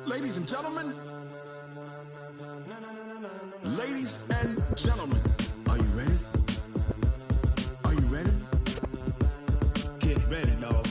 Ladies and gentlemen, ladies and gentlemen, are you ready? Are you ready? Get ready, dog.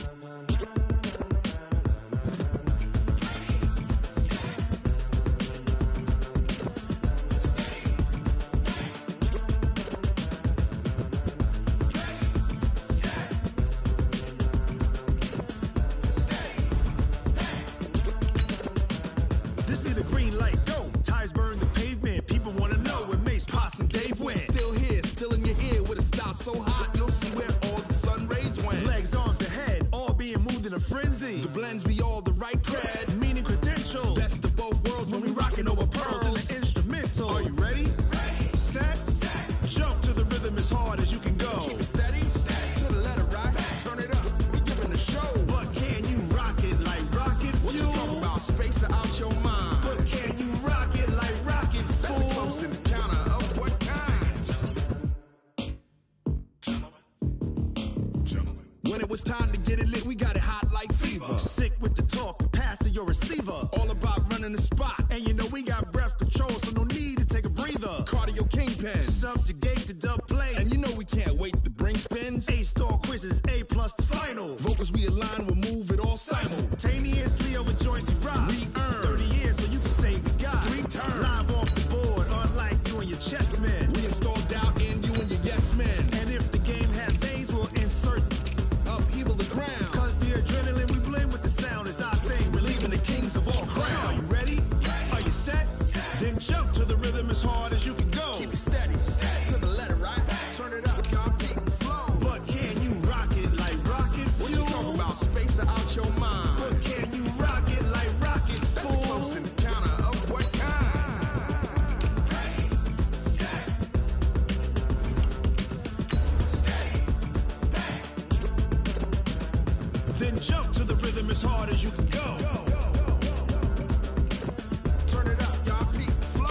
This be the green light, go. Tires burn the pavement. People want to know where Mace, Pops, and Dave went. Still here, still in your ear with a style so hot, you'll see where all the sun rays went. Legs, arms, and head, all being moved in a frenzy. The blends be all the right cred, meaning credentials. Best of both worlds when we rockin' over pearls in the instrumental. Are you ready? Ready. Set. Jump to the rhythm as hard as you can go. Keep it steady. To the letter, right? Turn it up. We giving the show. But can you rock it like rocket fuel? What you talking about? Space out your mind. But can you rock it like rockets, fool? That's a close encounter of what kind? Gentlemen. When it was time to get it lit, we got it hot like fever. Sick with the talk, pass to your receiver. All about running the spot. And you know we got breath control, so no need to take a breather. Cardio kingpin. Subjugate the dub play. And you know we can't wait to bring spins. A-star quizzes, A+ the final. Vocals we align, we'll move it all simultaneously over joints we rock. We earn 30 years, so you can say we got 3 turns. Live off the board, unlike you and your chess men. We install doubt in you and your yes men. And if the game had veins, we'll insert upheaval the ground. Cause the adrenaline we blend with the sound is our thing. Relieving the kings of all crowns. So are you ready? Are you set? Then jump to the rhythm as hard as you can go. Keep it steady. To the letter, right? Turn it up, y'all keep the flow. But can you rock it like rocket fuel? What you talking about? Space out your mind. But can you rock it like rockets, fool? That's a close encounter of what kind? Ready, set, steady, then jump to the rhythm as hard as you can go. Turn it up, y'all keep the flow.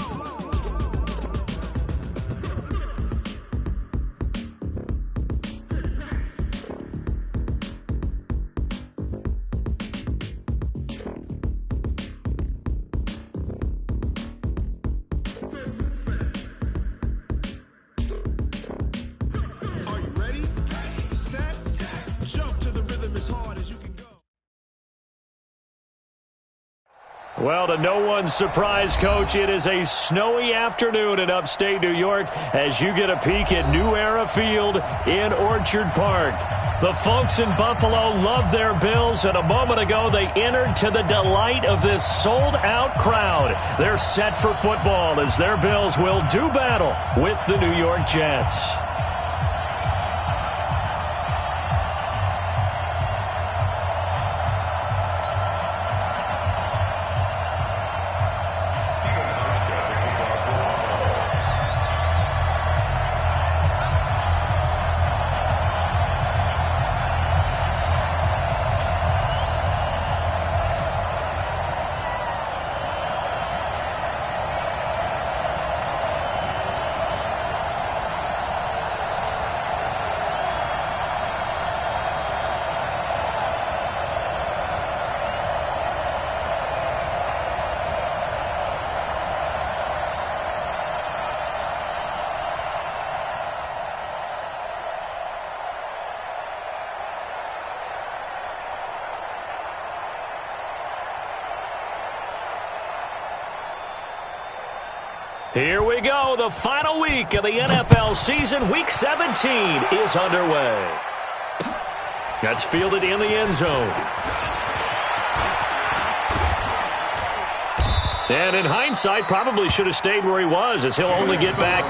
Are you ready? Set, jump to the rhythm as hard as you can go. Well, to no one's surprise, Coach, it is a snowy afternoon in upstate New York as you get a peek at New Era Field in Orchard Park. The folks in Buffalo love their Bills, and a moment ago they entered to the delight of this sold-out crowd. They're set for football as their Bills will do battle with the New York Jets. Here we go. The final week of the NFL season. Week 17 is underway. That's fielded in the end zone. And in hindsight, probably should have stayed where he was, as he'll only get back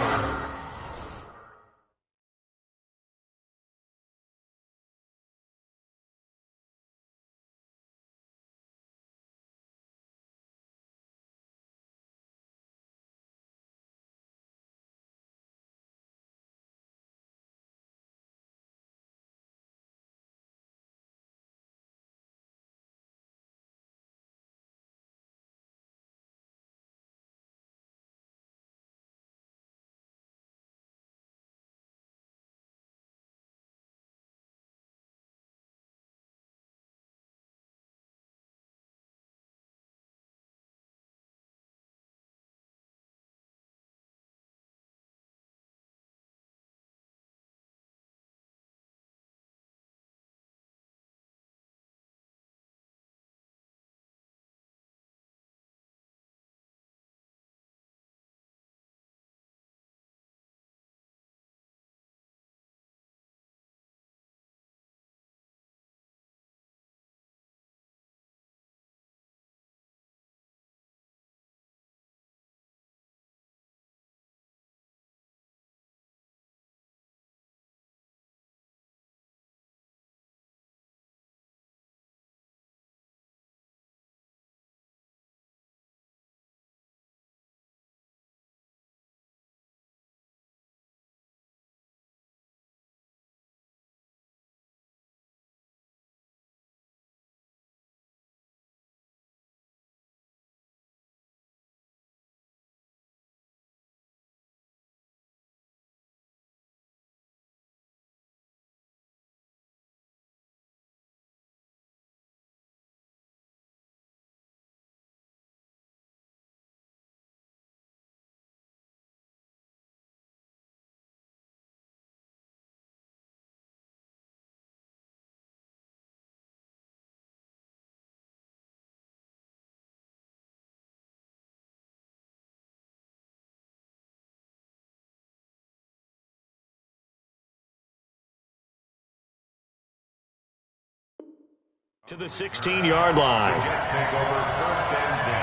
To the 16-yard line. The Jets take over 1st and 10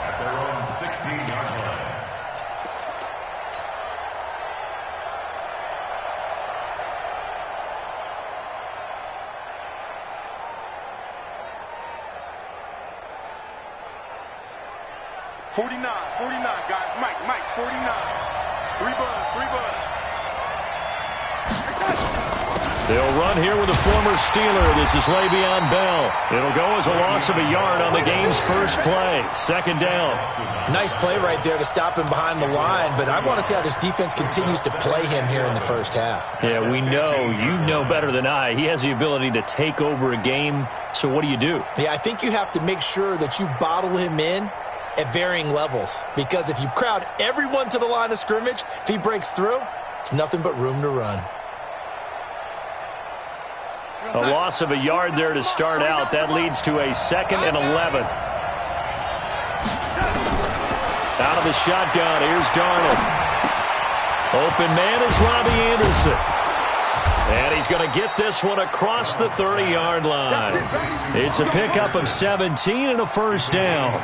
at their own 16-yard line. Forty-nine, guys. Mike, 49. Three bud. They'll run here with a former Steeler. This is Le'Veon Bell. It'll go as a loss of a yard on the game's first play. 2nd down. Nice play right there to stop him behind the line, but I want to see how this defense continues to play him here in the first half. Yeah, we know. You know better than I. He has the ability to take over a game, so what do you do? Yeah, I think you have to make sure that you bottle him in at varying levels, because if you crowd everyone to the line of scrimmage, if he breaks through, it's nothing but room to run. A loss of a yard there to start out. That leads to a 2nd and 11. Out of the shotgun, here's Darnold. Open man is Robbie Anderson. And he's going to get this one across the 30-yard line. It's a pickup of 17 and a first down.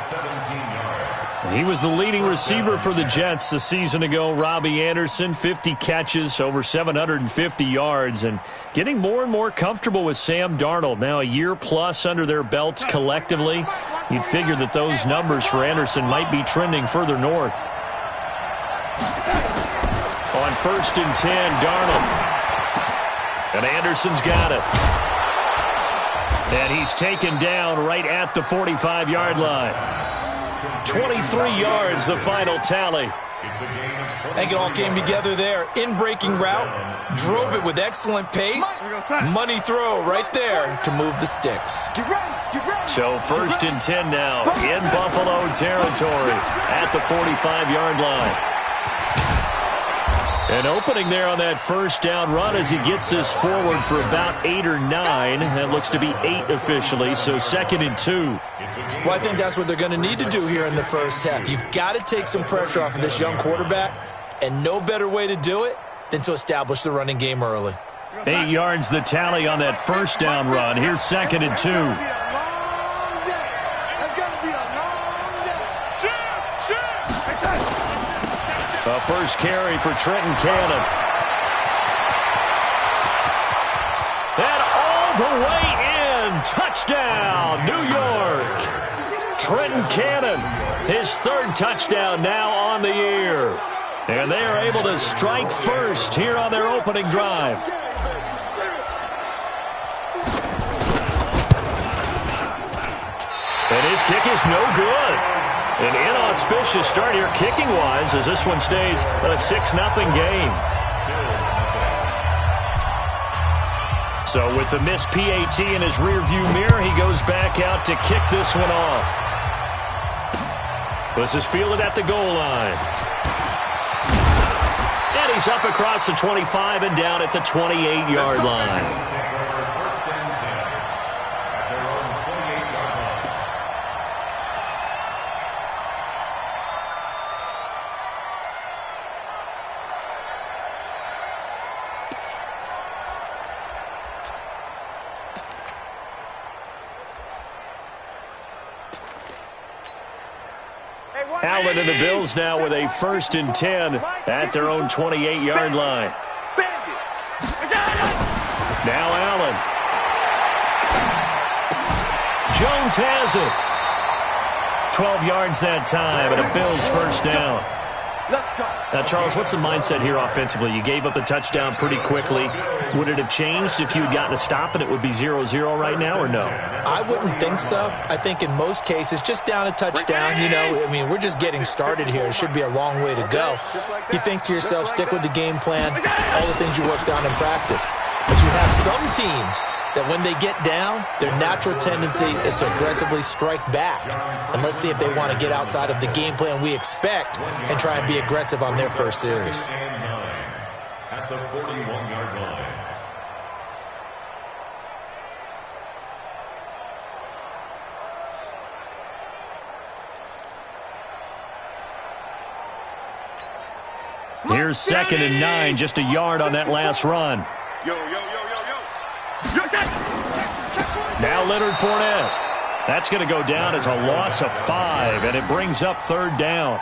He was the leading receiver for the Jets a season ago. Robbie Anderson, 50 catches, over 750 yards, and getting more and more comfortable with Sam Darnold. Now a year plus under their belts collectively. You'd figure that those numbers for Anderson might be trending further north. On 1st and 10, Darnold. And Anderson's got it. And he's taken down right at the 45-yard line. 23 yards, the final tally. I think it all came together there. In-breaking route, drove it with excellent pace. Money throw right there to move the sticks. So 1st and 10 now in Buffalo territory at the 45-yard line. An opening there on that first down run as he gets this forward for about 8 or 9. That looks to be 8 officially, so 2nd and 2. Well, I think that's what they're going to need to do here in the first half. You've got to take some pressure off of this young quarterback, and no better way to do it than to establish the running game early. 8 yards the tally on that first down run. Here's 2nd and 2. A first carry for Trenton Cannon. And all the way in. Touchdown, New York. Trenton Cannon, his 3rd touchdown now on the year. And they are able to strike first here on their opening drive. And his kick is no good. An inauspicious start here kicking-wise as this one stays a 6-0 game. So with the missed PAT in his rearview mirror, he goes back out to kick this one off. This is fielded at the goal line. And he's up across the 25 and down at the 28-yard line. Allen and the Bills now with a 1st and 10 at their own 28-yard line. Now Allen. Jones has it. 12 yards that time and a Bills first down. Now, Charles, what's the mindset here offensively? You gave up the touchdown pretty quickly. Would it have changed if you had gotten a stop and it would be 0-0 right now, or no? I wouldn't think so. I think in most cases, just down a touchdown, we're just getting started here. It should be a long way to go. You think to yourself, stick with the game plan, all the things you worked on in practice. But you have some teams that when they get down, their natural tendency is to aggressively strike back. And let's see if they want to get outside of the game plan we expect and try and be aggressive on their first series. At the 41-yard line. Here's 2nd and 9, just a yard on that last run. Yo. Now Leonard Fournette. That's going to go down as a loss of 5, and it brings up 3rd down.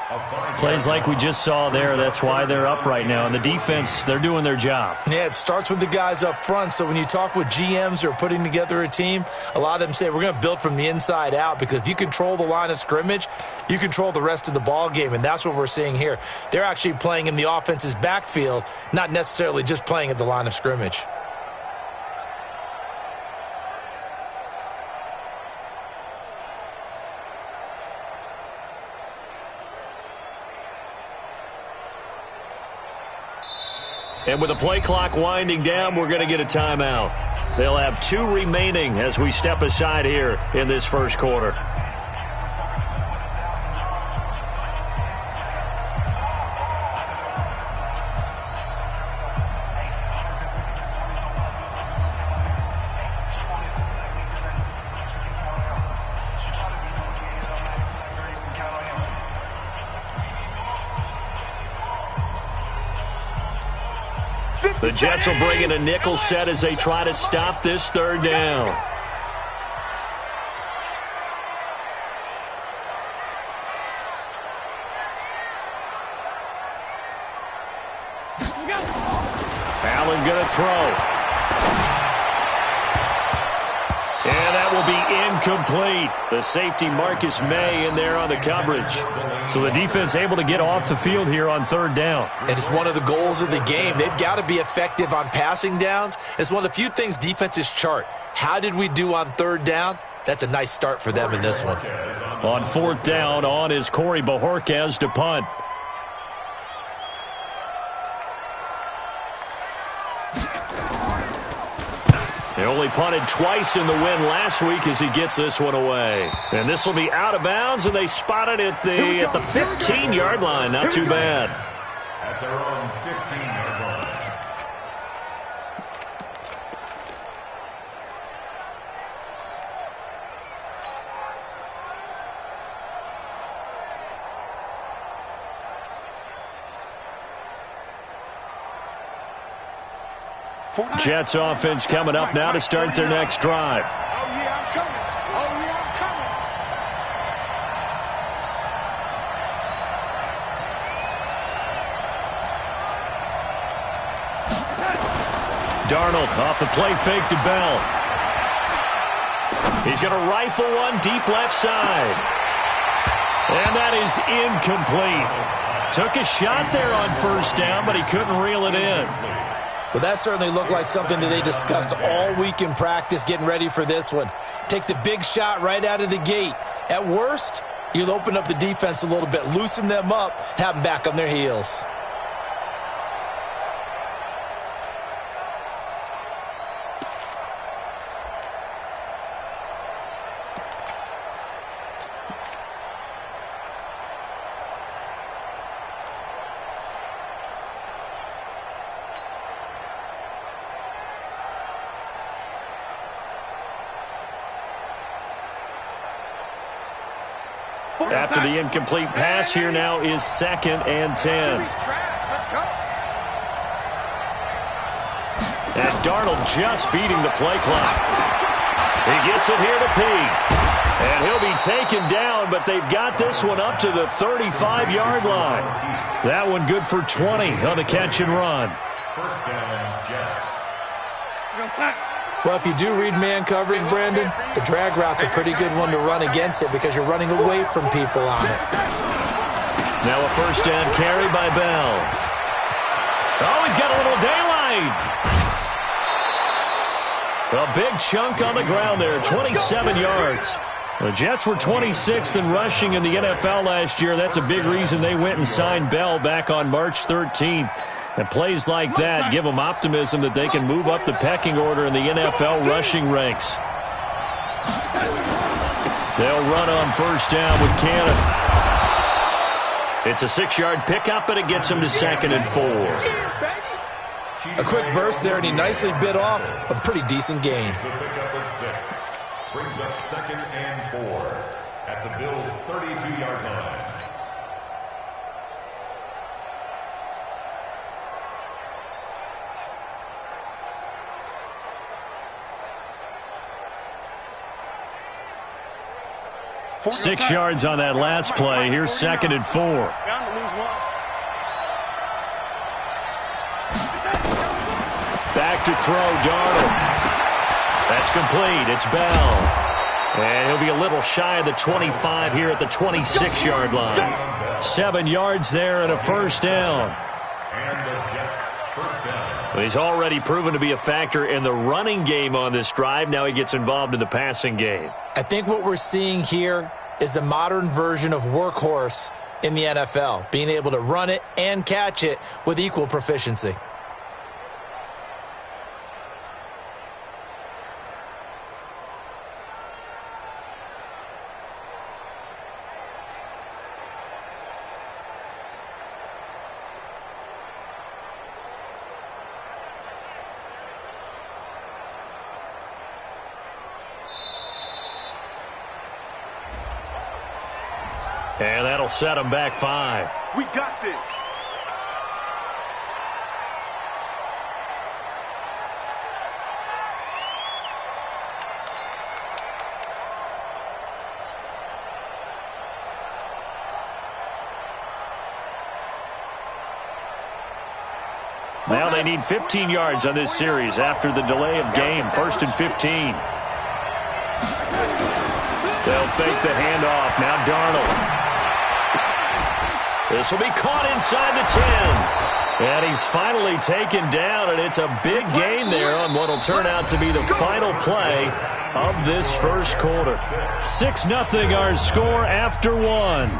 Plays like we just saw there, that's why they're up right now. And the defense, they're doing their job. Yeah, it starts with the guys up front. So when you talk with GMs who are putting together a team, a lot of them say we're going to build from the inside out, because if you control the line of scrimmage, you control the rest of the ball game, and that's what we're seeing here. They're actually playing in the offense's backfield, not necessarily just playing at the line of scrimmage. And with the play clock winding down, we're going to get a timeout. They'll have 2 remaining as we step aside here in this first quarter. The Jets will bring in a nickel set as they try to stop this 3rd down. Allen going to throw. And that will be incomplete. The safety Marcus May in there on the coverage. So the defense able to get off the field here on 3rd down. And it's one of the goals of the game. They've got to be effective on passing downs. It's one of the few things defenses chart. How did we do on 3rd down? That's a nice start for them in this one. On 4th down, on is Corey Bojorquez to punt. He only punted twice in the win last week as he gets this one away. And this will be out of bounds, and they spotted it at the 15-yard line. Not too bad. At their own 15-yard line. Jets offense coming up now to start their next drive. Oh, yeah, I'm coming. Oh, yeah, I'm coming. Darnold off the play fake to Bell. He's going to rifle one deep left side. And that is incomplete. Took a shot there on 1st down, but he couldn't reel it in. Well, that certainly looked like something that they discussed all week in practice getting ready for this one. Take the big shot right out of the gate. At worst, you'll open up the defense a little bit, loosen them up, have them back on their heels. After the incomplete pass, here now is 2nd and 10. And Darnold just beating the play clock. He gets it here to Peak. And he'll be taken down, but they've got this one up to the 35-yard line. That one good for 20 on the catch and run. 1st down, Jets. Well, if you do read man coverage, Brandon, the drag route's a pretty good one to run against it because you're running away from people on it. Now a 1st down carry by Bell. Oh, he's got a little daylight. A big chunk on the ground there, 27 yards. The Jets were 26th in rushing in the NFL last year. That's a big reason they went and signed Bell back on March 13th. And plays like that give them optimism that they can move up the pecking order in the NFL rushing ranks. They'll run on 1st down with Cannon. It's a 6-yard pickup, and it gets them to 2nd and 4. A quick burst there, and he nicely bit off a pretty decent gain. It's a pickup of 6. Brings up 2nd and 4 at the Bills' 32-yard line. 6 yards on that last play. Here's 2nd and 4. Bound to lose one. Back to throw, Darnold. That's complete. It's Bell. And he'll be a little shy of the 25 here at the 26-yard line. 7 yards there and a first down. And the Jets first down. Well, he's already proven to be a factor in the running game on this drive. Now he gets involved in the passing game. I think what we're seeing here is the modern version of workhorse in the NFL, being able to run it and catch it with equal proficiency. And that'll set him back 5. We got this. Now they need 15 yards on this series after the delay of game. 1st and 15. They'll fake the handoff. Now Darnold. This will be caught inside the 10. And he's finally taken down, and it's a big gain there on what will turn out to be the final play of this first quarter. 6-0 our score after 1.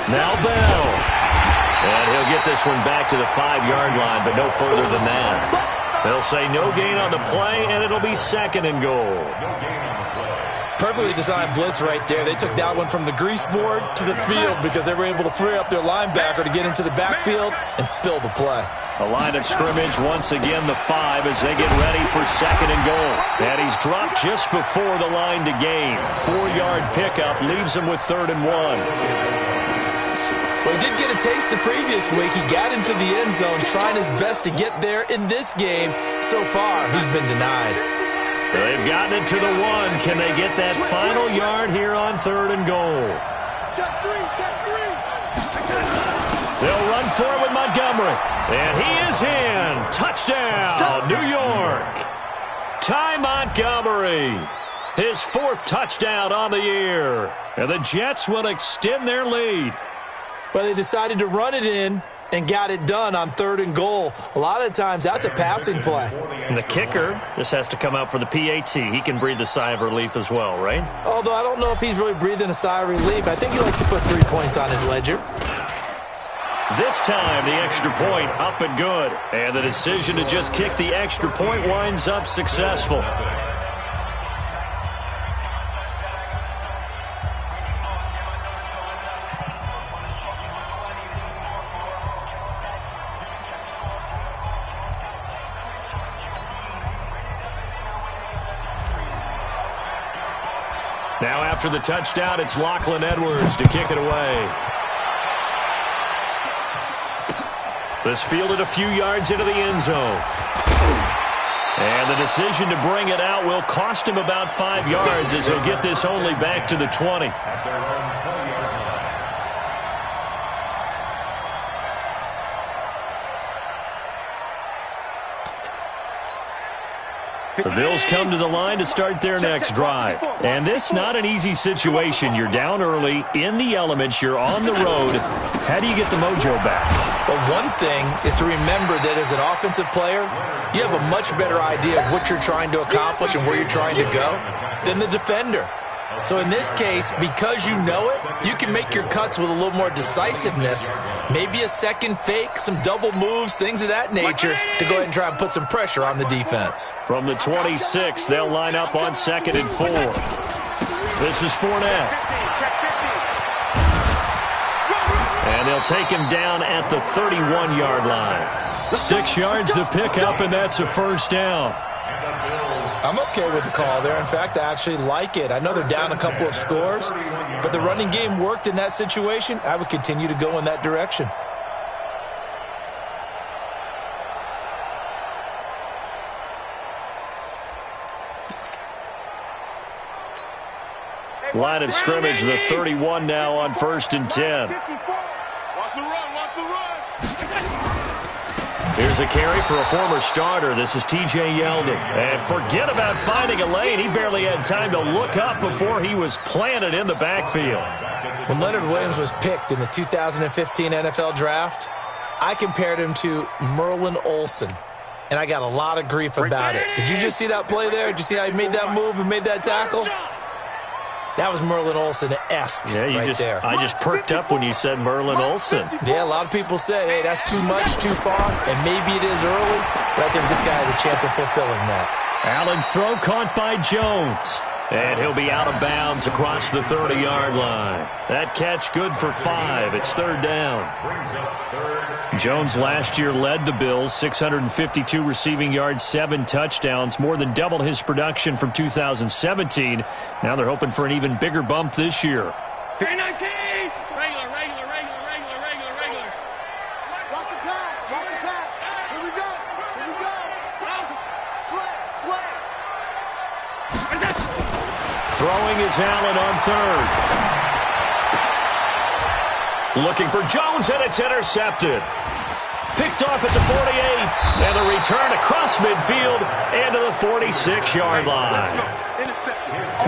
Now Bell. And he'll get this one back to the 5-yard line, but no further than that. They'll say no gain on the play, and it'll be 2nd and goal. No gain on the play. Perfectly designed blitz right there. They took that one from the grease board to the field because they were able to free up their linebacker to get into the backfield and spill the play. A line of scrimmage, once again the 5 as they get ready for 2nd and goal. And he's dropped just before the line to gain. 4-yard pickup leaves him with 3rd and 1. Well, he did get a taste the previous week. He got into the end zone trying his best to get there in this game. So far, he's been denied. They've gotten it to the 1. Can they get that final yard here on 3rd and goal? Check 3, check 3. They'll run for it with Montgomery. And he is in. Touchdown, New York. Ty Montgomery. His 4th touchdown on the year. And the Jets will extend their lead. Well, they decided to run it in and got it done on 3rd and goal. A lot of times, that's a passing play. And the kicker just has to come out for the PAT. He can breathe a sigh of relief as well, right? Although I don't know if he's really breathing a sigh of relief. I think he likes to put 3 points on his ledger. This time, the extra point up and good. And the decision to just kick the extra point winds up successful. Now after the touchdown, it's Lachlan Edwards to kick it away. This fielded a few yards into the end zone. And the decision to bring it out will cost him about 5 yards as he'll get this only back to the 20. At their own 20-yard line. The Bills come to the line to start their next drive. And this not an easy situation. You're down early, in the elements, you're on the road. How do you get the mojo back? Well, one thing is to remember that as an offensive player, you have a much better idea of what you're trying to accomplish and where you're trying to go than the defender. So in this case, because you know it, you can make your cuts with a little more decisiveness, maybe a second fake, some double moves, things of that nature, to go ahead and try and put some pressure on the defense. From the 26, they'll line up on 2nd and 4. This is Fournette. And they'll take him down at the 31-yard line. 6 yards to pick up, and that's a first down. I'm okay with the call there. In fact, I actually like it. I know they're down a couple of scores, but the running game worked in that situation. I would continue to go in that direction. Line of scrimmage, the 31 now on 1st and 10. Watch the run, watch the run. Here's a carry for a former starter. This is T.J. Yeldon. And forget about finding a lane. He barely had time to look up before he was planted in the backfield. When Leonard Williams was picked in the 2015 NFL Draft, I compared him to Merlin Olsen, and I got a lot of grief about it. Did you just see that play there? Did you see how he made that move and made that tackle? That was Merlin Olsen-esque there. I just perked up when you said Merlin Olsen. Yeah, a lot of people say, hey, that's too much, too far, and maybe it is early, but I think this guy has a chance of fulfilling that. Allen's throw caught by Jones. And he'll be out of bounds across the 30-yard line. That catch good for 5. It's 3rd down. Jones last year led the Bills, 652 receiving yards, 7 touchdowns, more than doubled his production from 2017. Now they're hoping for an even bigger bump this year. Regular. Watch the pass. Here we go. Slay. Throwing is Allen on 3rd. Looking for Jones, and it's intercepted. Picked off at the 48, and the return across midfield and to the 46-yard line.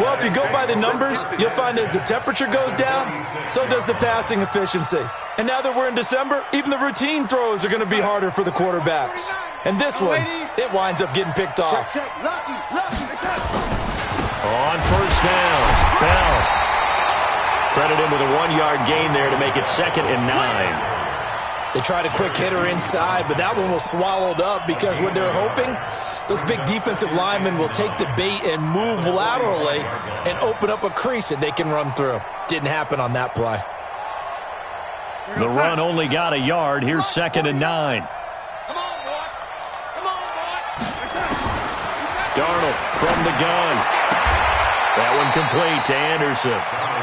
Well, if you go by the numbers, you'll find as the temperature goes down, so does the passing efficiency. And now that we're in December, even the routine throws are going to be harder for the quarterbacks. And this one, it winds up getting picked off. On 1st down, Bell. Credit him with a 1-yard gain there to make it 2nd and 9. They tried a quick hitter inside, but that one was swallowed up because what they're hoping, those big defensive linemen will take the bait and move laterally and open up a crease that they can run through. Didn't happen on that play. The run only got a yard. Here's 2nd and 9. Darnold from the gun. That one complete to Anderson.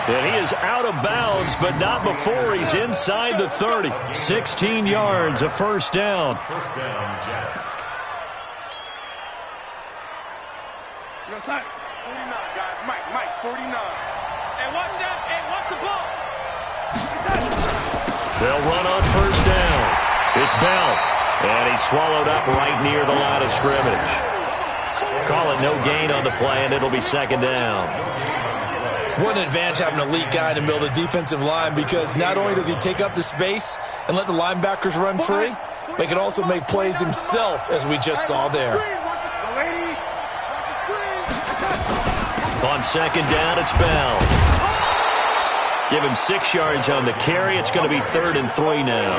And he is out of bounds, but not before he's inside the 30. 16 yards, a 1st down. First down, Jets. 49, guys. Mike, 49. Hey, watch that. Hey, watch the ball. They'll run on 1st down. It's Bell. And he's swallowed up right near the line of scrimmage. Call it no gain on the play, and it'll be 2nd down. What an advantage having an elite guy in the middle of the defensive line, because not only does he take up the space and let the linebackers run free, but he can also make plays himself, as we just saw there. On 2nd down, it's Bell. Give him 6 yards on the carry. It's going to be 3rd and 3 now.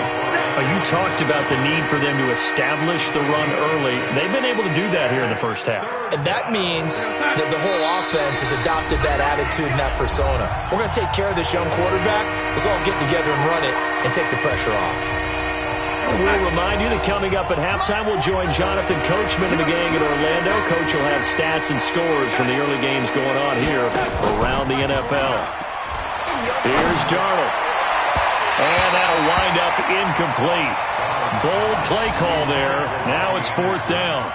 You talked about the need for them to establish the run early. They've been able to do that here in the first half. And that means that the whole offense has adopted that attitude and that persona. We're going to take care of this young quarterback. Let's all get together and run it and take the pressure off. We'll remind you that coming up at halftime, we'll join Jonathan Coachman and the gang in Orlando. Coach will have stats and scores from the early games going on here around the NFL. Here's Darnold. And that'll wind up incomplete. Bold play call there. Now it's 4th down.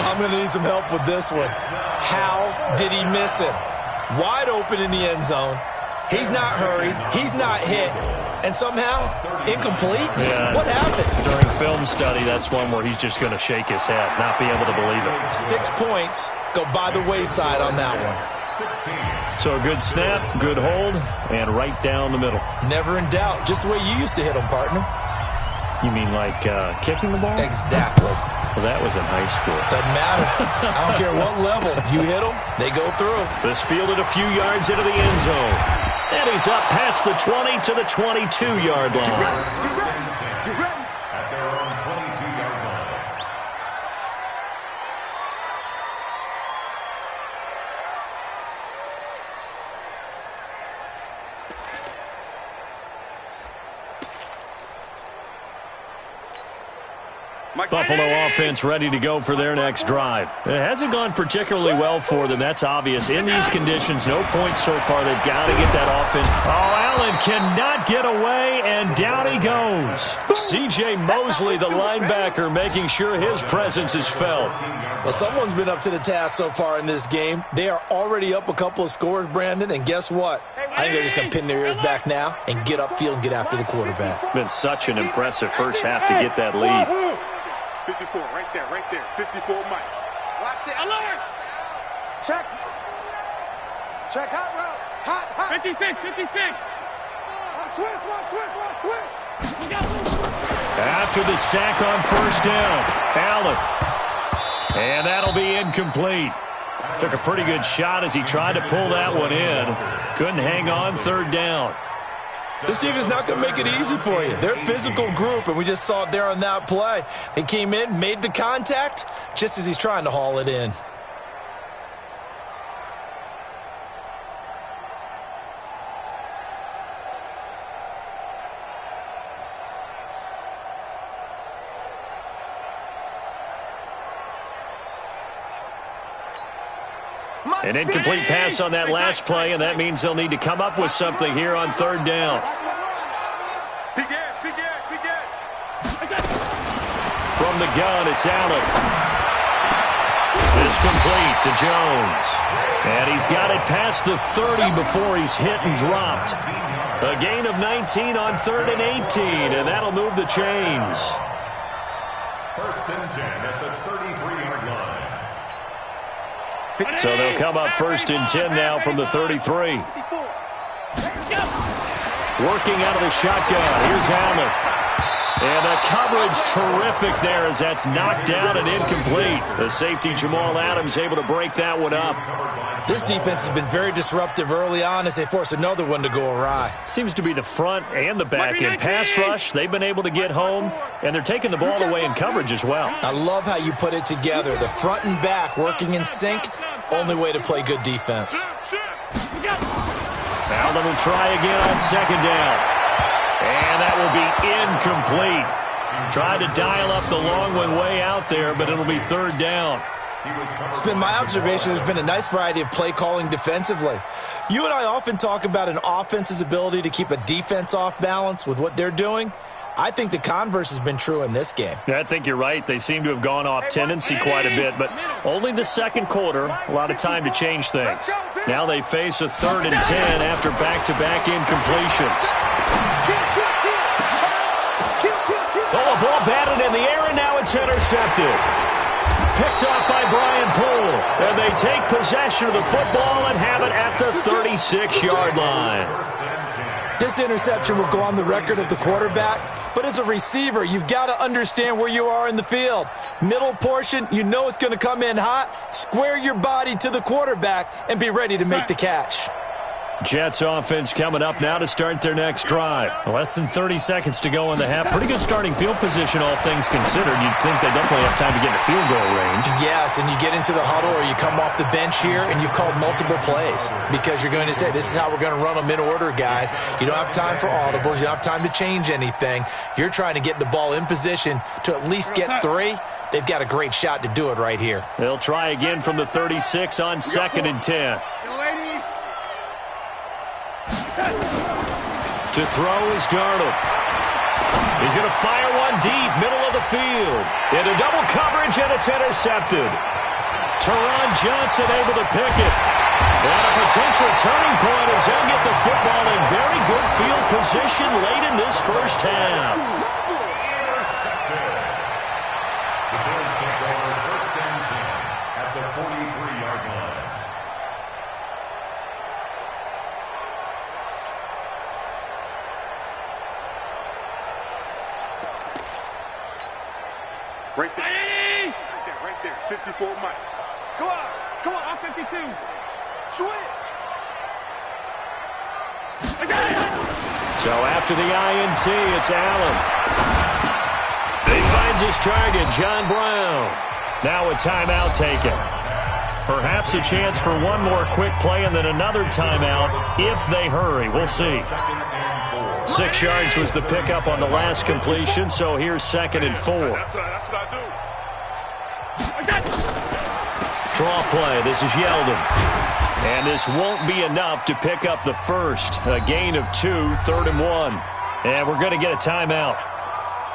I'm going to need some help with this one. How did he miss him? Wide open in the end zone. He's not hurried. He's not hit. And somehow, incomplete? Yeah. What happened? During film study, that's one where he's just going to shake his head, not be able to believe it. 6 points go by the wayside on that one. So a good snap, good hold, and right down the middle. Never in doubt. Just the way you used to hit them, partner. You mean like kicking the ball? Exactly. Well, that was in high school. Doesn't matter. I don't care what level. You hit them, they go through. This fielded a few yards into the end zone. And he's up past the 20 to the 22-yard line. At their own 22-yard line. Buffalo offense ready to go for their next drive. It hasn't gone particularly well for them. That's obvious. In these conditions, no points so far. They've got to get that offense. Oh, Allen cannot get away, and down he goes. C.J. Mosley, the linebacker, making sure his presence is felt. Well, someone's been up to the task so far in this game. They are already up a couple of scores, Brandon, and guess what? I think they're just going to pin their ears back now and get upfield and get after the quarterback. Been such an impressive first half to get that lead. 54, right there, 54, Mike. Watch the alert. Check. Check, hot route. Hot. 56. Switch. After the sack on first down, Allen. And that'll be incomplete. Took a pretty good shot as he tried to pull that one in. Couldn't hang on third down. This team is not going to make it easy for you. They're a physical group, and we just saw it there on that play. They came in, made the contact, just as he's trying to haul it in. An incomplete pass on that last play, and that means they'll need to come up with something here on third down. Big Ed. From the gun, it's Allen. It's complete to Jones. And he's got it past the 30 before he's hit and dropped. A gain of 19 on 3rd and 18, and that'll move the chains. 1st and 10 at the 33-yard line. So they'll come up 1st and 10 now from the 33. Working out of the shotgun. Here's Allen. And the coverage terrific there as that's knocked down and incomplete. The safety Jamal Adams able to break that one up. This defense has been very disruptive early on as they force another one to go awry. Seems to be the front and the back end. Pass rush, they've been able to get home, and they're taking the ball away in coverage as well. I love how you put it together. The front and back working in sync, only way to play good defense. Allen will try again on 2nd down. And that will be incomplete. Tried to dial up the long one way out there, but it'll be 3rd down. It's been my observation there's been a nice variety of play calling defensively. You and I often talk about an offense's ability to keep a defense off balance with what they're doing. I think the converse has been true in this game. Yeah, I think you're right. They seem to have gone off tendency quite a bit, but only the 2nd quarter, a lot of time to change things. Now they face a 3rd and 10 after back-to-back incompletions. Oh, a ball batted in the air, and now it's intercepted. Picked off by Brian Poole, and they take possession of the football and have it at the 36-yard line. This interception will go on the record of the quarterback, but as a receiver, you've got to understand where you are in the field. Middle portion, you know it's going to come in hot. Square your body to the quarterback and be ready to make the catch. Jets offense coming up now to start their next drive. Less than 30 seconds to go in the half. Pretty good starting field position, all things considered. You'd think they definitely have time to get in field goal range. Yes, and you get into the huddle or you come off the bench here and you've called multiple plays because you're going to say, this is how we're going to run them in order, guys. You don't have time for audibles. You don't have time to change anything. You're trying to get the ball in position to at least get 3. They've got a great shot to do it right here. They'll try again from the 36 on 2nd and 10. To throw is Darnold. He's going to fire one deep, middle of the field. Into double coverage, and it's intercepted. Teron Johnson able to pick it. And a potential turning point as they'll get the football in very good field position late in this first half. The Bills take over 1st and 10 at the 43-yard line. Right there. 54, Mike. Come on, I'm 52. Switch. So after the INT, it's Allen. He finds his target, John Brown. Now a timeout taken. Perhaps a chance for one more quick play and then another timeout if they hurry. We'll see. 2nd and 4. 6 yards was the pickup on the last completion, so here's 2nd and 4. That's what I do. Draw play. This is Yeldon. And this won't be enough to pick up the first. A gain of 2, 3rd and 1. And we're going to get a timeout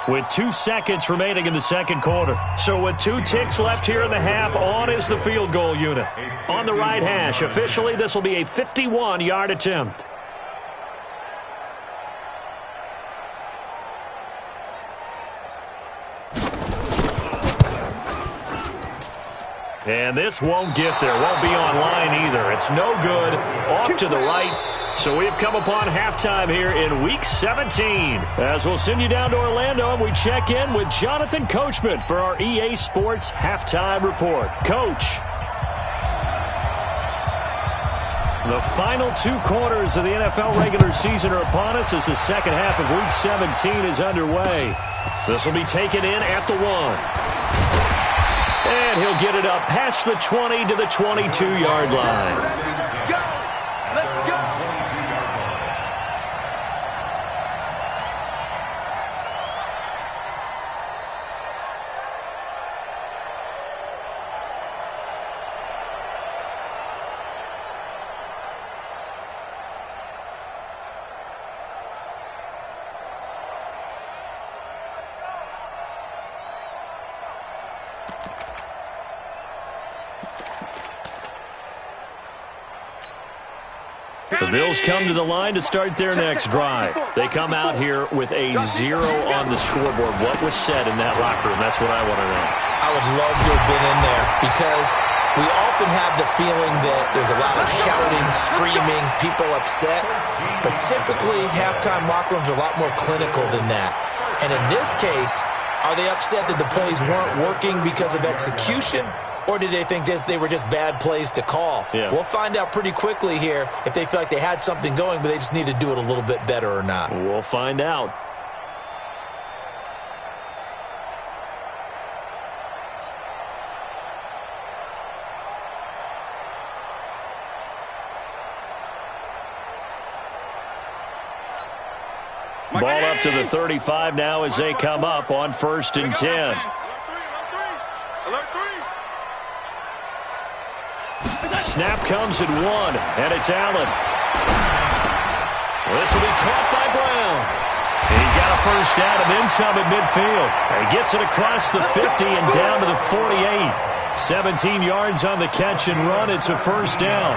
with 2 seconds remaining in the second quarter. So with 2 ticks left here in the half, on is the field goal unit. On the right hash, officially this will be a 51-yard attempt. And this won't get there. Won't be online either. It's no good. Off to the right. So we've come upon halftime here in Week 17. As we'll send you down to Orlando, and we check in with Jonathan Coachman for our EA Sports Halftime Report. Coach. The final 2 quarters of the NFL regular season are upon us as the second half of Week 17 is underway. This will be taken in at the 1. And he'll get it up past the 20 to the 22-yard line. Let's go. The Bills come to the line to start their next drive. They come out here with a 0 on the scoreboard. What was said in that locker room? That's what I want to know. I would love to have been in there because we often have the feeling that there's a lot of shouting, screaming, people upset. But typically, halftime locker rooms are a lot more clinical than that. And in this case, are they upset that the plays weren't working because of execution? Or did they think they were just bad plays to call? Yeah. We'll find out pretty quickly here if they feel like they had something going, but they just need to do it a little bit better or not. We'll find out. Ball up to the 35 now as they come up on 1st and 10. Snap comes at 1, and it's Allen. This will be caught by Brown. He's got a first down and then some at midfield. He gets it across the 50 and down to the 48. 17 yards on the catch and run. It's a first down.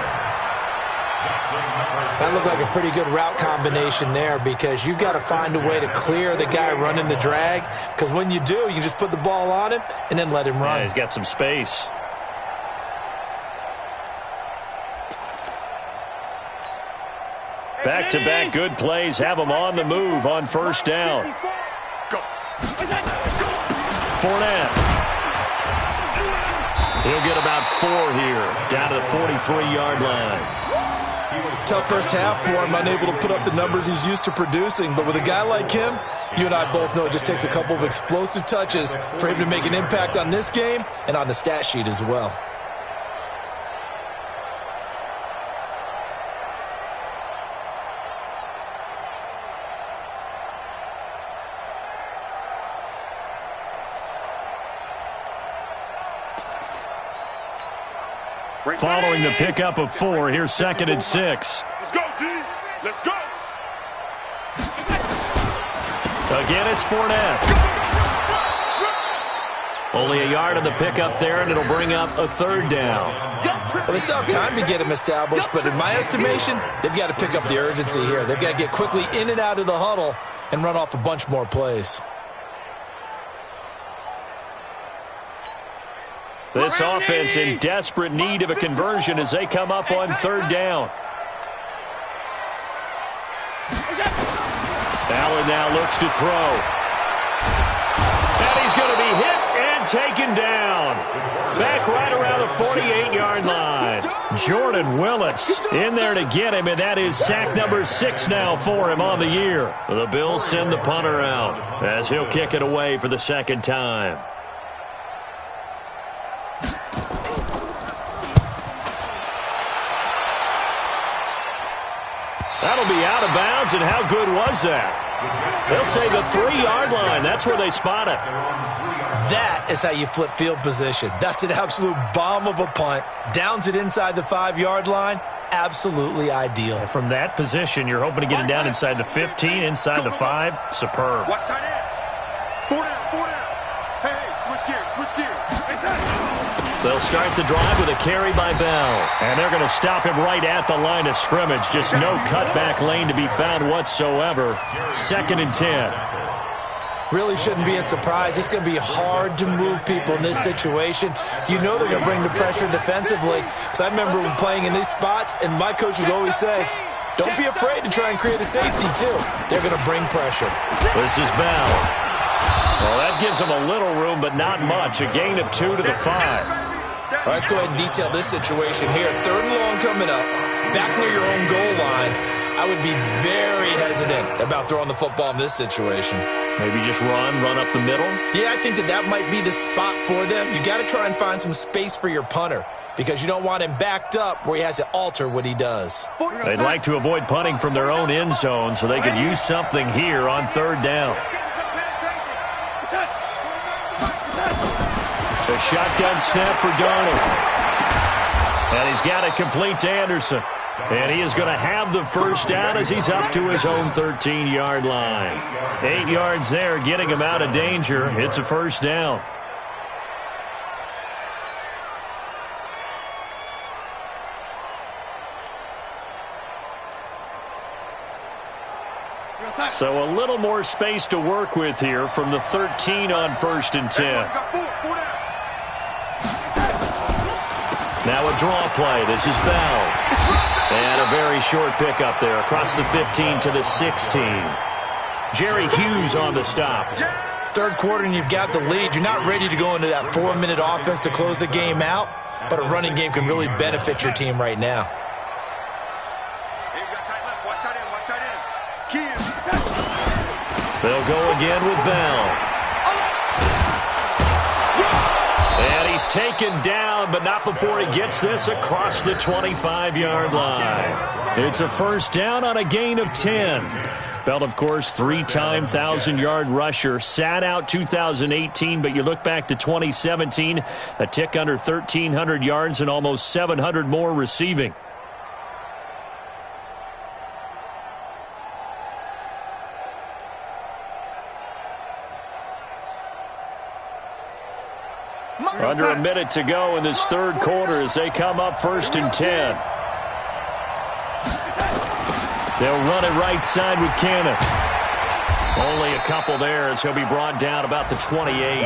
That looked like a pretty good route combination there because you've got to find a way to clear the guy running the drag, because when you do, you just put the ball on him and then let him run. Yeah, he's got some space. Back-to-back good plays have him on the move on first down. Fournette. He'll get about 4 here, down to the 43-yard line. Tough first half for him, unable to put up the numbers he's used to producing. But with a guy like him, you and I both know it just takes a couple of explosive touches for him to make an impact on this game and on the stat sheet as well. Following the pickup of 4, here's 2nd and 6. Let's go, D. Let's go. Again, it's Fournette. Only a yard on the pickup there, and it'll bring up a 3rd down. Well, they still have time to get him established, but in my estimation, they've got to pick up the urgency here. They've got to get quickly in and out of the huddle and run off a bunch more plays. This offense in desperate need of a conversion as they come up on 3rd down. Allen now looks to throw. And he's going to be hit and taken down. Back right around the 48-yard line. Jordan Willis in there to get him, and that is sack number 6 now for him on the year. The Bills send the punter out as he'll kick it away for the 2nd time. That'll be out of bounds, and how good was that? They'll say the 3-yard line. That's where they spot it. That is how you flip field position. That's an absolute bomb of a punt. Downs it inside the 5-yard line. Absolutely ideal. And from that position, you're hoping to get it down inside the 15, inside the 5. Superb. Watch tight end. 4 down. Hey, switch gears. They'll start the drive with a carry by Bell. And they're going to stop him right at the line of scrimmage. Just no cutback lane to be found whatsoever. 2nd and 10. Really shouldn't be a surprise. It's going to be hard to move people in this situation. You know they're going to bring the pressure defensively. Because I remember playing in these spots, and my coach would always say, don't be afraid to try and create a safety, too. They're going to bring pressure. This is Bell. Well, that gives them a little room, but not much. A gain of 2 to the 5. All right, let's go ahead and detail this situation here. 3rd and long coming up. Back near your own goal line. I would be very hesitant about throwing the football in this situation. Maybe just run up the middle? Yeah, I think that might be the spot for them. You got to try and find some space for your punter because you don't want him backed up where he has to alter what he does. They'd like to avoid punting from their own end zone so they could use something here on 3rd down. A shotgun snap for Darnold. And he's got it complete to Anderson. And he is going to have the first down as he's up to his own 13-yard line. 8 yards there, getting him out of danger. It's a first down. So a little more space to work with here from the 13 on 1st and 10. Now a draw play. This is Bell. And a very short pickup there across the 15 to the 16. Jerry Hughes on the stop. 3rd quarter and you've got the lead. You're not ready to go into that 4-minute offense to close the game out, but a running game can really benefit your team right now. They'll go again with Bell. And he's taken down, but not before he gets this across the 25-yard line. It's a first down on a gain of 10. Bell, of course, 3-time 1,000-yard rusher. Sat out 2018, but you look back to 2017, a tick under 1,300 yards and almost 700 more receiving. Under a minute to go in this 3rd quarter as they come up 1st and 10. They'll run it right side with Cannon. Only a couple there as he'll be brought down about the 28.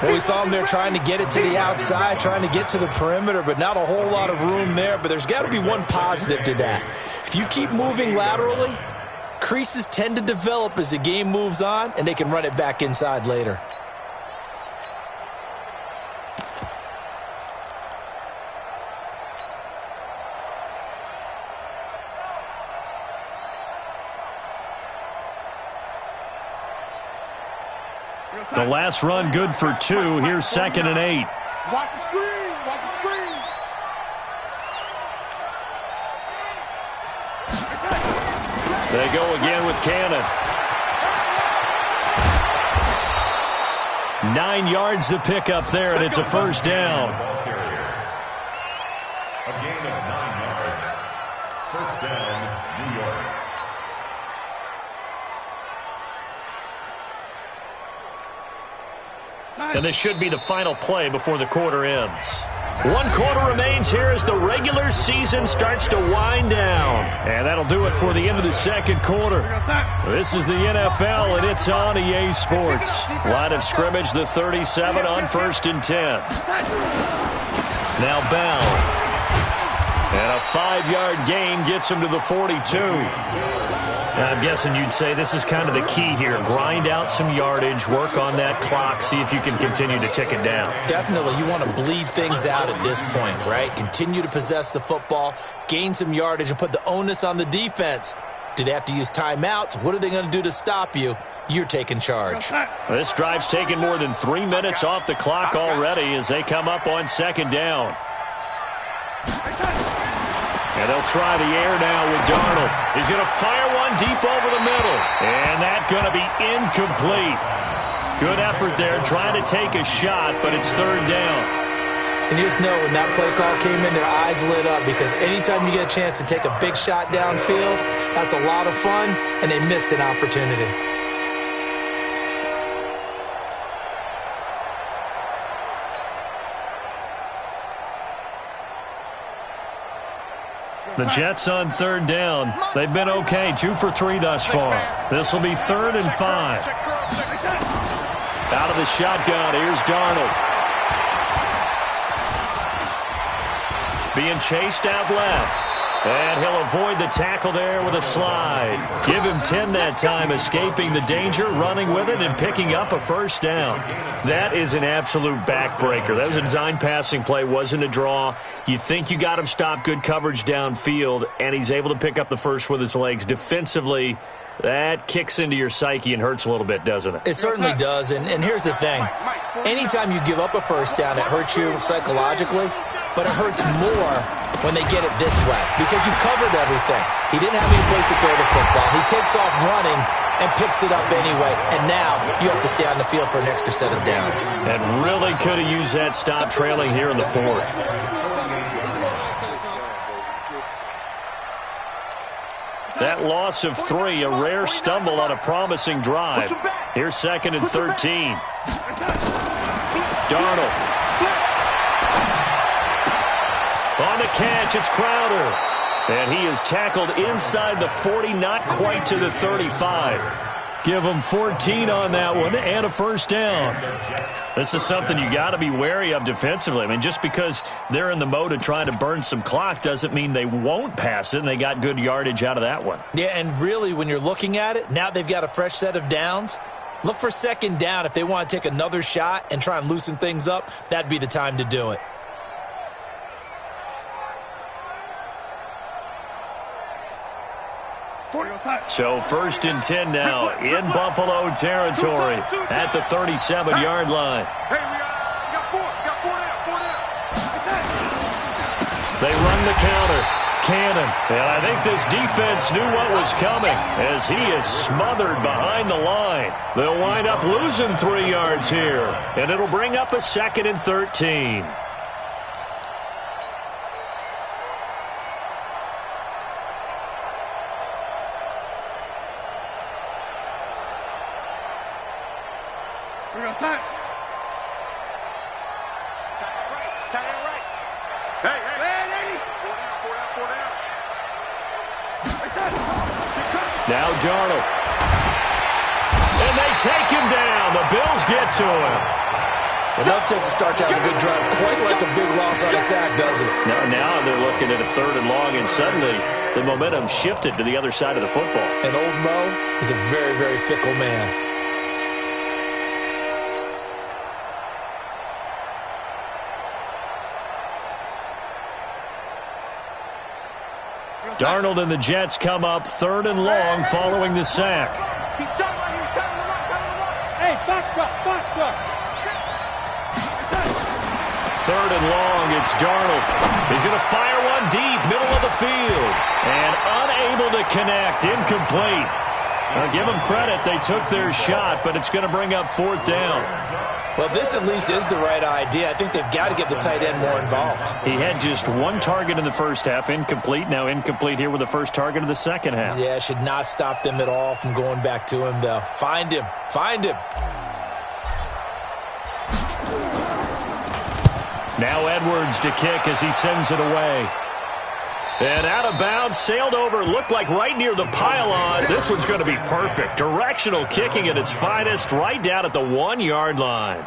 Well, we saw him there trying to get it to the outside, trying to get to the perimeter, but not a whole lot of room there. But there's got to be one positive to that. If you keep moving laterally, creases tend to develop as the game moves on, and they can run it back inside later. The last run good for 2. Here's 2nd and 8. Watch the screen. Watch the screen. They go again with Cannon. 9 yards to pick up there, and it's a first down. A gain of 9 yards. First down, New York. And this should be the final play before the quarter ends. 1 quarter remains here as the regular season starts to wind down. And that'll do it for the end of the 2nd quarter. This is the NFL, and it's on EA Sports. Line of scrimmage, the 37 on 1st and 10. Now Bell. And a 5-yard gain gets him to the 42. I'm guessing you'd say this is kind of the key here. Grind out some yardage, work on that clock, see if you can continue to tick it down. Definitely. You want to bleed things out at this point, right? Continue to possess the football, gain some yardage, and put the onus on the defense. Do they have to use timeouts? What are they going to do to stop you? You're taking charge. This drive's taken more than 3 minutes off the clock already as they come up on 2nd down. And they'll try the air now with Darnold. He's going to fire one deep over the middle. And that's going to be incomplete. Good effort there trying to take a shot, but it's third down. And you just know when that play call came in, their eyes lit up, because anytime you get a chance to take a big shot downfield, that's a lot of fun, and they missed an opportunity. The Jets on third down. They've been okay, 2 for 3 thus far. This will be 3rd and 5. Out of the shotgun, here's Darnold. Being chased out left. And he'll avoid the tackle there with a slide. Give him 10 that time, escaping the danger, running with it, and picking up a first down. That is an absolute backbreaker. That was a design passing play, wasn't a draw. You think you got him stopped, good coverage downfield, and he's able to pick up the first with his legs. Defensively, that kicks into your psyche and hurts a little bit, doesn't it? It certainly does, and here's the thing. Anytime you give up a first down, it hurts you psychologically, but it hurts more when they get it this way, because you've covered everything. He didn't have any place to throw the football. He takes off running and picks it up anyway, and now you have to stay on the field for an extra set of downs. And really could have used that stop trailing here in the 4th. That loss of 3, a rare stumble on a promising drive. Here's 2nd and 13. Darnold. On the catch, it's Crowder. And he is tackled inside the 40, not quite to the 35. Give him 14 on that one and a first down. This is something you got to be wary of defensively. I mean, just because they're in the mode of trying to burn some clock doesn't mean they won't pass it, and they got good yardage out of that one. Yeah, and really, when you're looking at it, now they've got a fresh set of downs. Look for 2nd down. If they want to take another shot and try and loosen things up, that'd be the time to do it. So 1st and 10 now in Buffalo territory at the 37-yard line. Hey, we got 4 down. They run the counter. Cannon. And I think this defense knew what was coming as he is smothered behind the line. They'll wind up losing 3 yards here, and it'll bring up a 2nd and 13. We're going to sign. Tight end right. Hey. 4 down. Now Darnold. And they take him down. The Bills get to him. Enough takes to start to have a good drive. Quite like a big loss on a sack, does it? Now they're looking at a 3rd and long, and suddenly the momentum shifted to the other side of the football. And old Mo is a very, very fickle man. Darnold and the Jets come up 3rd and long following the sack. Hey, box truck. 3rd and long, it's Darnold. He's going to fire one deep, middle of the field. And unable to connect, incomplete. Now, give them credit, they took their shot, but it's going to bring up 4th down. Well, this at least is the right idea. I think they've got to get the tight end more involved. He had just 1 target in the first half, incomplete. Now incomplete here with the first target of the second half. Yeah, should not stop them at all from going back to him, though. Find him. Now Edwards to kick as he sends it away. And out of bounds, sailed over, looked like right near the pylon. This one's going to be perfect. Directional kicking at its finest, right down at the 1-yard line.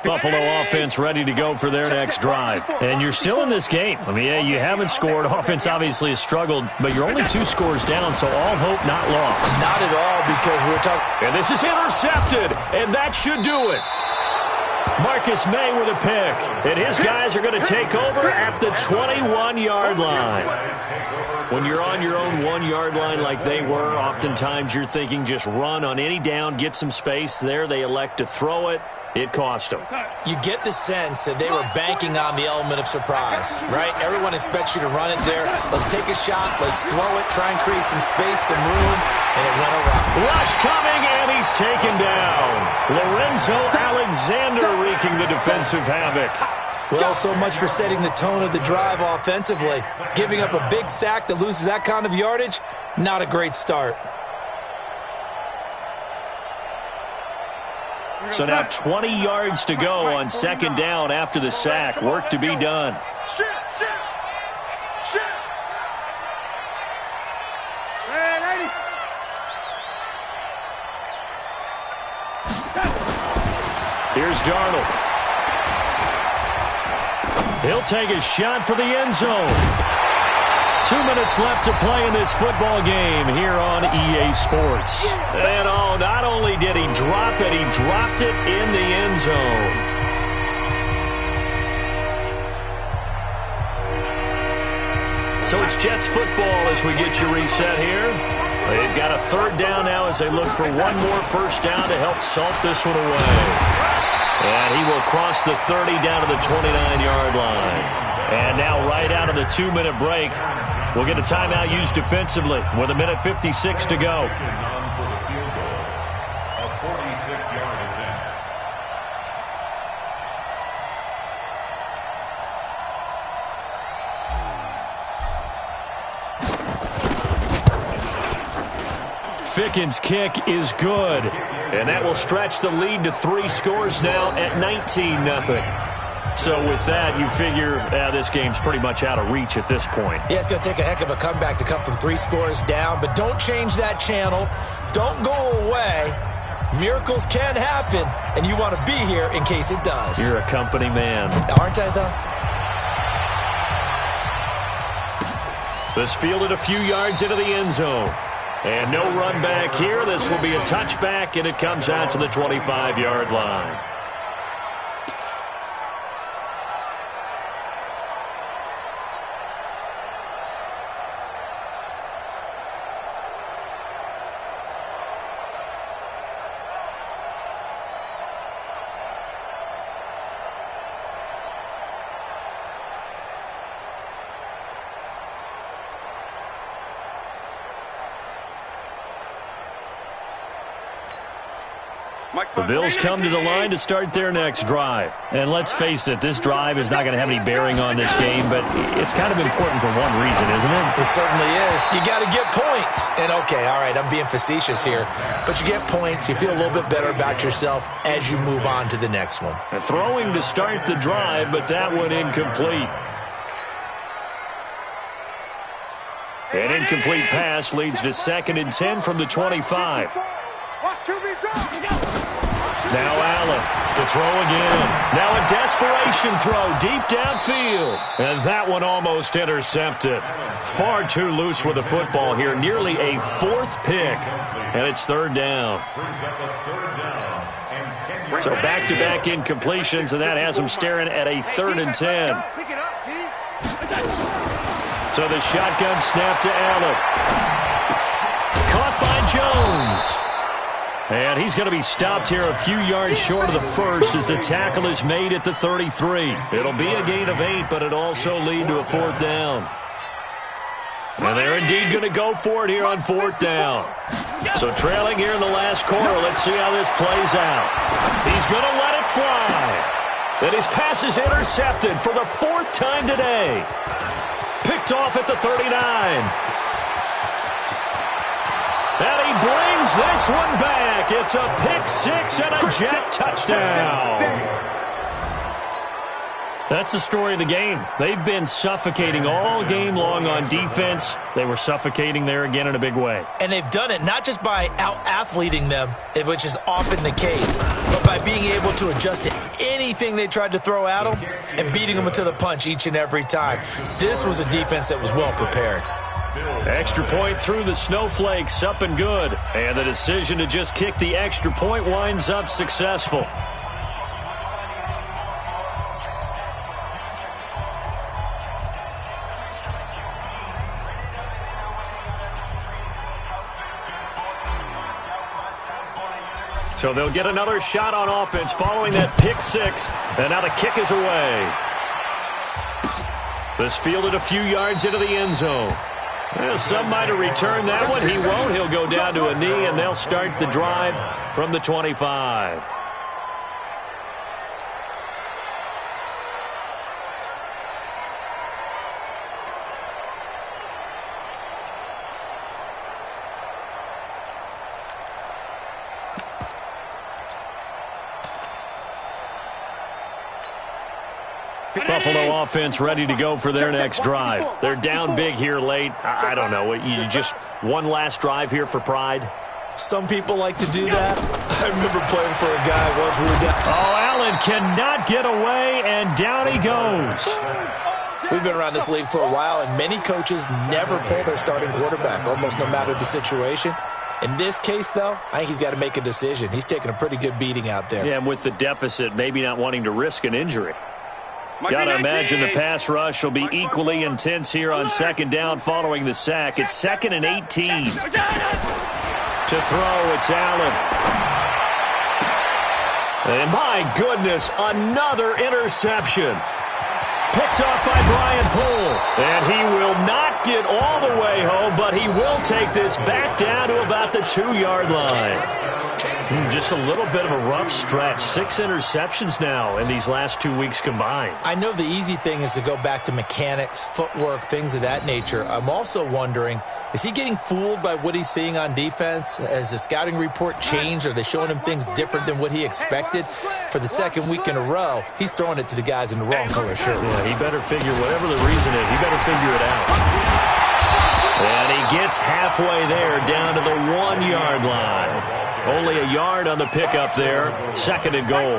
Buffalo offense ready to go for their next drive. And you're still in this game. I mean, yeah, you haven't scored. Offense obviously has struggled, but you're only 2 scores down, so all hope not lost. Not at all, because we're talking. And this is intercepted, and that should do it. Marcus May with a pick, and his guys are going to take over at the 21-yard line. When you're on your own 1-yard line like they were, oftentimes you're thinking just run on any down, get some space. There they elect to throw it. It cost them. You get the sense that they were banking on the element of surprise, right? Everyone expects you to run it there. Let's take a shot. Let's throw it. Try and create some space, some room, and it went around. Rush coming, and he's taken down. Lorenzo Alexander wreaking the defensive havoc. Well, so much for setting the tone of the drive offensively. Giving up a big sack that loses that kind of yardage, not a great start. So now 20 yards to go on second down after the sack. Work to be done. Shift. Hey, lady. Here's Darnold. He'll take a shot for the end zone. 2 minutes left to play in this football game here on EA Sports. And not only did he drop it, he dropped it in the end zone. So it's Jets football as we get you reset here. They've got a third down now as they look for one more first down to help salt this one away. And he will cross the 30 down to the 29-yard line. And now right out of the 2-minute break, we'll get a timeout used defensively with 1:56 to go. A 46-yard attempt. Ficken's kick is good. And that will stretch the lead to 3 scores now at 19-0. So with that, you figure this game's pretty much out of reach at this point. Yeah, it's going to take a heck of a comeback to come from 3 scores down, but don't change that channel. Don't go away. Miracles can happen, and you want to be here in case it does. You're a company man. Aren't I, though? This fielded a few yards into the end zone. And no run back here. This will be a touchback, and it comes out to the 25-yard line. The Bills come to the line to start their next drive. And let's face it, this drive is not going to have any bearing on this game, but it's kind of important for one reason, isn't it? It certainly is. You got to get points. And, okay, all right, I'm being facetious here. But you get points, you feel a little bit better about yourself as you move on to the next one. Throwing to start the drive, but that one incomplete. An incomplete pass leads to 2nd and 10 from the 25. Now Allen to throw again. Now a desperation throw deep downfield. And that one almost intercepted. Far too loose with the football here. Nearly a 4th pick. And it's 3rd down. So back-to-back incompletions, and that has them staring at a 3rd and 10. So the shotgun snap to Allen. Caught by Jones. And he's going to be stopped here a few yards short of the first as the tackle is made at the 33. It'll be a gain of 8, but it'll also lead to a 4th down. And they're indeed going to go for it here on 4th down. So trailing here in the last quarter, let's see how this plays out. He's going to let it fly. And his pass is intercepted for the 4th time today. Picked off at the 39. And he brings this one back. It's a pick 6 and a Jet touchdown. That's the story of the game. They've been suffocating all game long on defense. They were suffocating there again in a big way. And they've done it not just by out-athleting them, which is often the case, but by being able to adjust to anything they tried to throw at them and beating them to the punch each and every time. This was a defense that was well prepared. Extra point through the snowflakes, up and good. And the decision to just kick the extra point winds up successful. So they'll get another shot on offense following that pick six. And now the kick is away. This fielded a few yards into the end zone. Well, some might have returned that one. He won't. He'll go down to a knee, and they'll start the drive from the 25. Buffalo offense ready to go for their next drive. They're down big here late. I don't know. You just one last drive here for pride? Some people like to do that. I remember playing for a guy once we were down. Oh, Allen cannot get away, and down he goes. We've been around this league for a while, and many coaches never pull their starting quarterback, almost no matter the situation. In this case, though, I think he's got to make a decision. He's taking a pretty good beating out there. Yeah, and with the deficit, maybe not wanting to risk an injury. Got to imagine the pass rush will be equally intense here on second down following the sack. It's 2nd and 18. To throw, it's Allen. And my goodness, another interception. Picked off by Brian Poole. And he will not get all the way home, but he will take this back down to about the 2-yard line. Just a little bit of a rough stretch. 6 interceptions now in these last 2 weeks combined. I know the easy thing is to go back to mechanics, footwork, things of that nature. I'm also wondering, is he getting fooled by what he's seeing on defense? Has the scouting report changed? Are they showing him things different than what he expected? For the second week in a row, he's throwing it to the guys in the wrong color shirt. Yeah, he better figure, whatever the reason is, he better figure it out. And he gets halfway there down to the 1-yard line. Only a yard on the pickup there. 2nd and goal.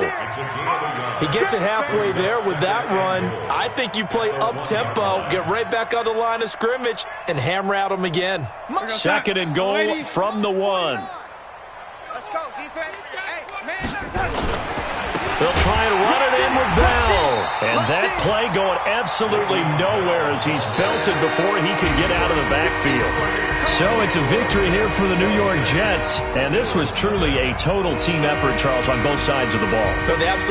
He gets it halfway there with that run. I think you play up-tempo, get right back on the line of scrimmage, and hammer at him again. 2nd and goal from the 1. Let's go, defense. Hey, man. They'll try and run it in with Bell. And that play going absolutely nowhere as he's belted before he can get out of the backfield. So it's a victory here for the New York Jets. And this was truly a total team effort, Charles, on both sides of the ball. So they absolutely